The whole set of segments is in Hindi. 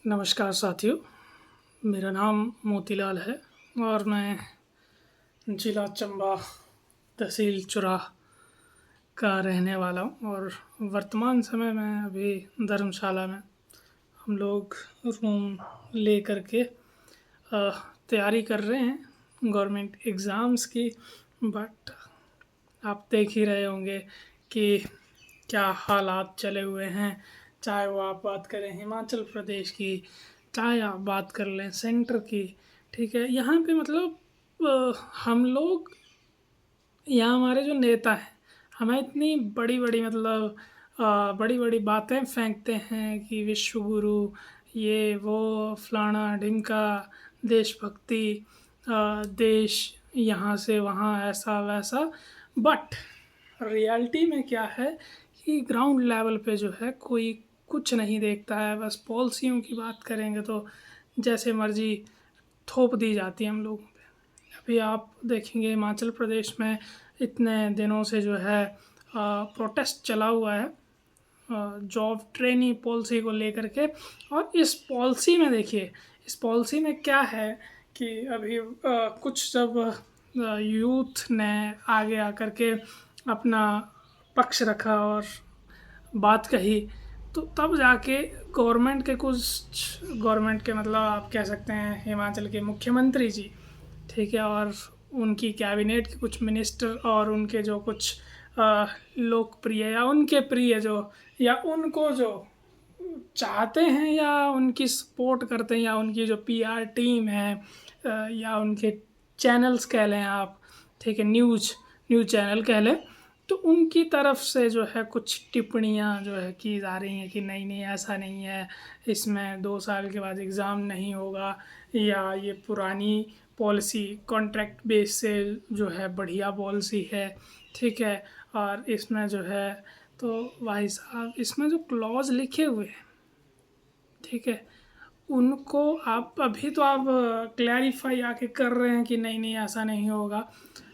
नमस्कार साथियों, मेरा नाम मोतीलाल है और मैं ज़िला चंबा, तहसील चुराह का रहने वाला हूँ। और वर्तमान समय में अभी धर्मशाला में हम लोग रूम ले कर के तैयारी कर रहे हैं गवर्नमेंट एग्ज़ाम्स की। बट आप देख ही रहे होंगे कि क्या हालात चले हुए हैं। चाहे वो आप बात करें हिमाचल प्रदेश की, चाहे आप बात कर लें सेंटर की। ठीक है, यहाँ पे मतलब हम लोग, यहाँ हमारे जो नेता हैं हमें इतनी बड़ी बड़ी मतलब बड़ी बड़ी बातें फेंकते हैं कि विश्व गुरु, ये वो, फलाना ढिमका, देशभक्ति, देश यहाँ से वहाँ, ऐसा वैसा। बट रियलिटी में क्या है कि ग्राउंड लेवल पे जो है कोई कुछ नहीं देखता है। बस पॉलिसियों की बात करेंगे तो जैसे मर्जी थोप दी जाती है हम लोगों पे। अभी आप देखेंगे हिमाचल प्रदेश में इतने दिनों से जो है प्रोटेस्ट चला हुआ है जॉब ट्रेनी पॉलिसी को लेकर के। और इस पॉलिसी में देखिए, इस पॉलिसी में क्या है कि अभी कुछ जब यूथ ने आगे आकर के अपना पक्ष रखा और बात कही, तो तब जाके गवर्नमेंट के मतलब आप कह सकते हैं हिमाचल के मुख्यमंत्री जी, ठीक है, और उनकी कैबिनेट के कुछ मिनिस्टर और उनके जो कुछ लोकप्रिय या उनके प्रिय जो, या उनको जो चाहते हैं या उनकी सपोर्ट करते हैं, या उनकी जो पीआर टीम है, या उनके चैनल्स कह लें आप, ठीक है, न्यूज़ चैनल कह लें, तो उनकी तरफ से जो है कुछ टिप्पणियां जो है की जा रही हैं कि नहीं नहीं ऐसा नहीं है, इसमें 2 साल के बाद एग्ज़ाम नहीं होगा, या ये पुरानी पॉलिसी कॉन्ट्रैक्ट बेस से जो है बढ़िया पॉलिसी है। ठीक है, और इसमें जो है, तो भाई साहब इसमें जो क्लॉज लिखे हुए हैं, ठीक है, उनको आप अभी तो आप क्लैरिफाई आके कर रहे हैं कि नहीं नहीं ऐसा नहीं होगा।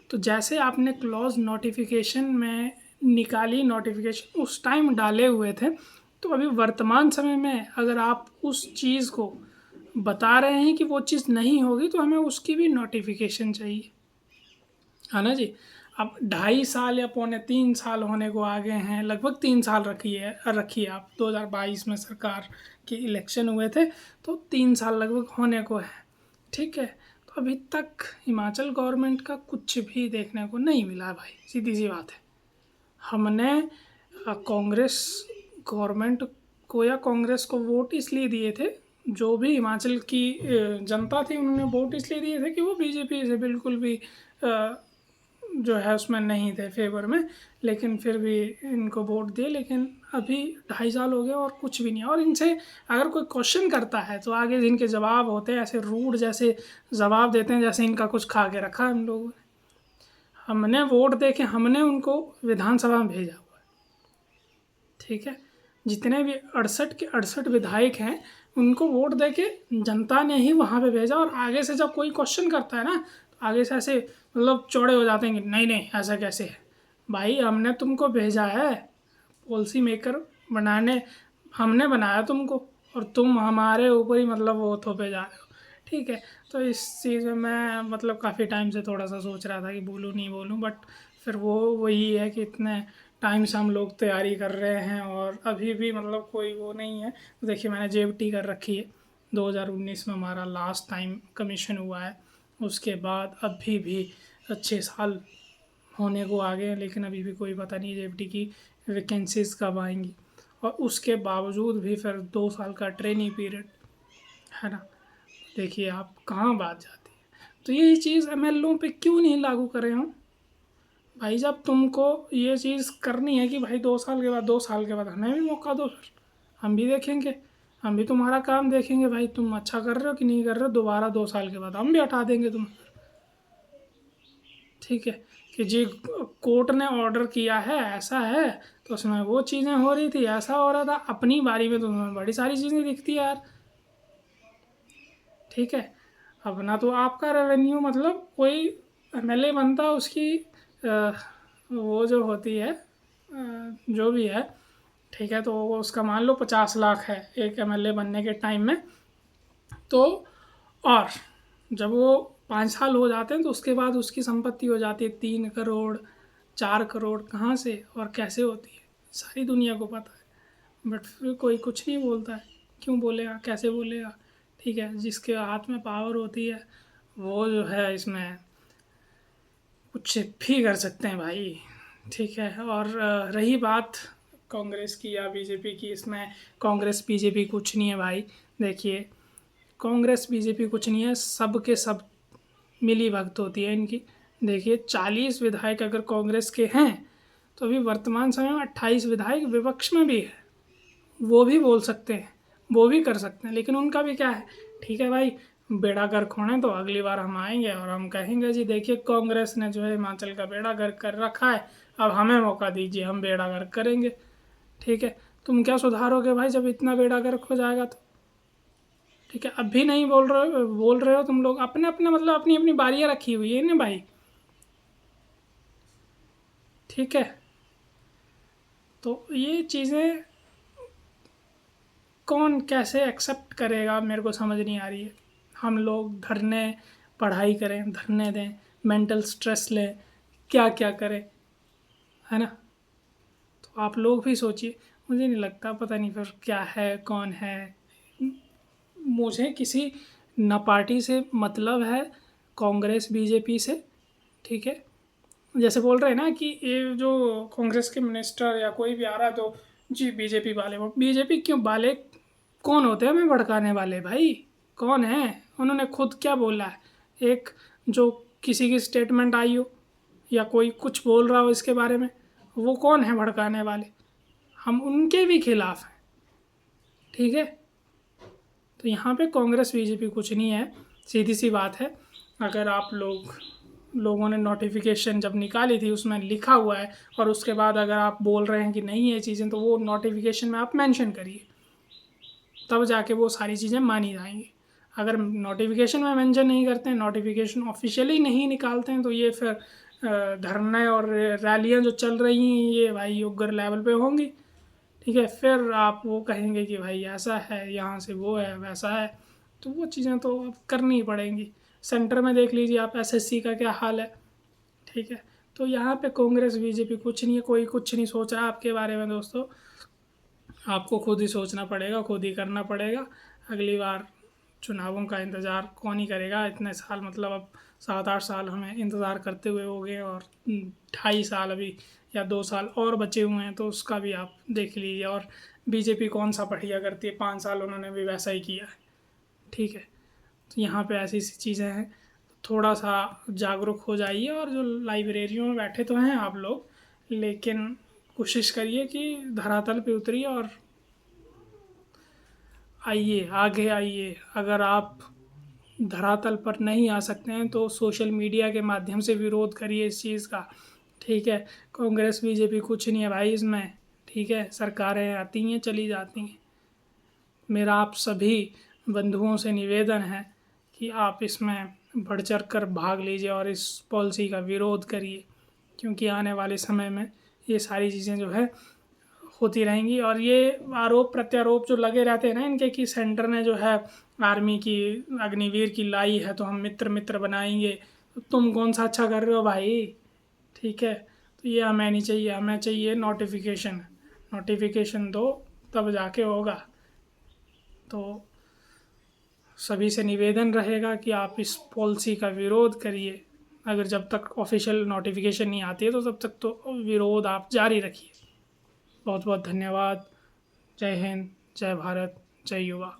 तो जैसे आपने क्लॉज नोटिफिकेशन में निकाली, नोटिफिकेशन उस टाइम डाले हुए थे, तो अभी वर्तमान समय में अगर आप उस चीज़ को बता रहे हैं कि वो चीज़ नहीं होगी, तो हमें उसकी भी नोटिफिकेशन चाहिए, है ना जी। अब 2.5 साल या 3.25 साल होने को आ गए हैं, लगभग 3 साल रखिए आप, 2022 में सरकार के इलेक्शन हुए थे, तो 3 साल लगभग होने को है। ठीक है, तो अभी तक हिमाचल गवर्नमेंट का कुछ भी देखने को नहीं मिला है भाई, सीधी सी बात है। हमने कांग्रेस गवर्नमेंट को या कांग्रेस को वोट इसलिए दिए थे, जो भी हिमाचल की जनता थी उन्होंने वोट इसलिए दिए थे कि वो बीजेपी से बिल्कुल भी जो है उसमें नहीं थे फेवर में, लेकिन फिर भी इनको वोट दिए। लेकिन अभी 2.5 साल हो गए और कुछ भी नहीं। और इनसे अगर कोई क्वेश्चन करता है तो आगे जिनके जवाब होते हैं ऐसे रूड जैसे जवाब देते हैं जैसे इनका कुछ खा के रखा है हम लोगों ने। हमने वोट दे के हमने उनको विधानसभा में भेजा हुआ है, ठीक है। जितने भी 68 के 68 विधायक हैं उनको वोट दे के जनता ने ही वहाँ पे भेजा। और आगे से जब कोई क्वेश्चन करता है ना, तो आगे से ऐसे मतलब चौड़े हो जाते हैं कि नहीं नहीं ऐसा कैसे है। भाई हमने तुमको भेजा है पॉलिसी मेकर बनाने, हमने बनाया तुमको, और तुम हमारे ऊपर ही मतलब वो थोपे जा रहे हो। ठीक है, तो इस चीज़ में मैं मतलब काफ़ी टाइम से थोड़ा सा सोच रहा था कि बोलूँ नहीं बोलूँ, बट फिर वो वही है कि इतने टाइम से हम लोग तैयारी कर रहे हैं और अभी भी मतलब कोई वो नहीं है। तो देखिए मैंने जेबटी कर रखी है, 2019 में हमारा लास्ट टाइम कमीशन हुआ है। उसके बाद अभी भी 6 साल होने को आ गए हैं, लेकिन अभी भी कोई पता नहीं जेबटी की वैकेंसीज़ कब आएंगी। और उसके बावजूद भी फिर 2 साल का ट्रेनिंग पीरियड है ना। देखिए आप कहाँ बात जाती है। तो यही चीज़ एमएलओ पे क्यों नहीं लागू करें हम भाई। जब तुमको ये चीज़ करनी है कि भाई 2 साल के बाद, 2 साल के बाद हमें भी मौका दो, फिर हम भी देखेंगे, हम भी तुम्हारा काम देखेंगे भाई, तुम अच्छा कर रहे हो कि नहीं कर रहे हो। दोबारा 2 साल के बाद हम भी हटा देंगे तुम्हें, ठीक है। कि जी कोर्ट ने ऑर्डर किया है ऐसा है, तो उसमें वो चीज़ें हो रही थी, ऐसा हो रहा था, अपनी बारी में तो तुम्हें बड़ी सारी चीज़ें दिखती है यार, ठीक है। अपना तो आपका रेवेन्यू मतलब कोई एमएलए बनता है उसकी वो जो होती है जो भी है, ठीक है, तो वो उसका मान लो 50 लाख है एक एमएलए बनने के टाइम में, तो और जब वो 5 साल हो जाते हैं तो उसके बाद उसकी संपत्ति हो जाती है 3 करोड़ 4 करोड़। कहाँ से और कैसे होती है सारी दुनिया को पता है, बट फिर कोई कुछ नहीं बोलता है। क्यों बोलेगा, कैसे बोलेगा? ठीक है, जिसके हाथ में पावर होती है वो जो है इसमें कुछ भी कर सकते हैं भाई। ठीक है, और रही बात कांग्रेस की या बीजेपी की, इसमें कांग्रेस बीजेपी कुछ नहीं है भाई। देखिए, कांग्रेस बीजेपी कुछ नहीं है, सब के सब मिली भगत होती है इनकी। देखिए, 40 विधायक अगर कांग्रेस के हैं तो अभी वर्तमान समय में 28 विधायक विपक्ष में भी है। वो भी बोल सकते हैं, वो भी कर सकते हैं, लेकिन उनका भी क्या है, ठीक है भाई, बेड़ा गर्क होना है तो अगली बार हम आएंगे और हम कहेंगे जी देखिए कांग्रेस ने जो है हिमाचल का बेड़ा गर्क कर रखा है, अब हमें मौका दीजिए, हम बेड़ा गर्क करेंगे। ठीक है, तुम क्या सुधारोगे भाई जब इतना बेड़ा गर्क हो जाएगा तो? ठीक है, अब भी नहीं बोल रहे हो तुम लोग, अपने अपने मतलब अपनी अपनी बारियाँ रखी हुई है ना भाई। ठीक है, तो ये चीज़ें कौन कैसे एक्सेप्ट करेगा मेरे को समझ नहीं आ रही है। हम लोग धरने, पढ़ाई करें, धरने दें, मेंटल स्ट्रेस लें, क्या क्या करें, है ना? तो आप लोग भी सोचिए। मुझे नहीं लगता, पता नहीं फिर क्या है कौन है। मुझे किसी न पार्टी से मतलब है, कांग्रेस बीजेपी से। ठीक है, जैसे बोल रहे हैं ना कि ये जो कांग्रेस के मिनिस्टर या कोई भी आ रहा है तो जी बीजेपी वाले, वो बीजेपी क्यों वाले कौन होते हैं हमें भड़काने वाले भाई? कौन है? उन्होंने खुद क्या बोला है? एक जो किसी की स्टेटमेंट आई हो या कोई कुछ बोल रहा हो इसके बारे में, वो कौन है भड़काने वाले? हम उनके भी खिलाफ हैं। ठीक है, तो यहाँ पे कांग्रेस बीजेपी कुछ नहीं है, सीधी सी बात है। अगर आप लोगों ने नोटिफिकेशन जब निकाली थी उसमें लिखा हुआ है, और उसके बाद अगर आप बोल रहे हैं कि नहीं ये चीज़ें, तो वो नोटिफिकेशन में आप मेंशन करिए, तब जाके वो सारी चीज़ें मानी जाएंगी। अगर नोटिफिकेशन में मेंशन नहीं करते हैं, नोटिफिकेशन ऑफिशियली नहीं निकालते हैं, तो ये फिर धरने और रैलियाँ जो चल रही हैं ये भाई उग्र लेवल पे होंगी। ठीक है, फिर आप वो कहेंगे कि भाई ऐसा है, यहाँ से वो है, वैसा है, तो वो चीज़ें तो अब करनी ही पड़ेंगी। सेंटर में देख लीजिए आप, एसएससी का क्या हाल है। ठीक है, तो यहाँ पे कांग्रेस बीजेपी कुछ नहीं है, कोई कुछ नहीं सोच रहा आपके बारे में दोस्तों। आपको खुद ही सोचना पड़ेगा, खुद ही करना पड़ेगा। अगली बार चुनावों का इंतज़ार कौन ही करेगा? इतने साल, मतलब अब 7-8 साल हमें इंतज़ार करते हुए हो गए, और 2.5 साल अभी या 2 साल और बचे हुए हैं, तो उसका भी आप देख लीजिए। और बीजेपी कौन सा बढ़िया करती है, 5 साल उन्होंने भी वैसा ही किया है। ठीक है, तो यहाँ पे ऐसी सी चीज़ें हैं, थोड़ा सा जागरूक हो जाइए। और जो लाइब्रेरियों में बैठे तो हैं आप लोग, लेकिन कोशिश करिए कि धरातल पे उतरिए और आइए, आगे आइए। अगर आप धरातल पर नहीं आ सकते हैं तो सोशल मीडिया के माध्यम से विरोध करिए इस चीज़ का। ठीक है, कांग्रेस बीजेपी कुछ नहीं है भाई इसमें। ठीक है, सरकारें आती हैं चली जाती हैं। मेरा आप सभी बंधुओं से निवेदन है कि आप इसमें बढ़ चढ़ कर भाग लीजिए और इस पॉलिसी का विरोध करिए, क्योंकि आने वाले समय में ये सारी चीज़ें जो है होती रहेंगी। और ये आरोप प्रत्यारोप जो लगे रहते हैं ना इनके, कि सेंटर ने जो है आर्मी की, अग्निवीर की लाई है तो हम मित्र मित्र बनाएंगे, तो तुम कौन सा अच्छा कर रहे हो भाई? ठीक है, तो ये हमें नहीं चाहिए, हमें चाहिए नोटिफिकेशन। नोटिफिकेशन दो तब जाके होगा। तो सभी से निवेदन रहेगा कि आप इस पॉलिसी का विरोध करिए। अगर जब तक ऑफिशियल नोटिफिकेशन नहीं आती है तो तब तक तो विरोध आप जारी रखिए। बहुत बहुत धन्यवाद। जय हिंद, जय भारत, जय युवा।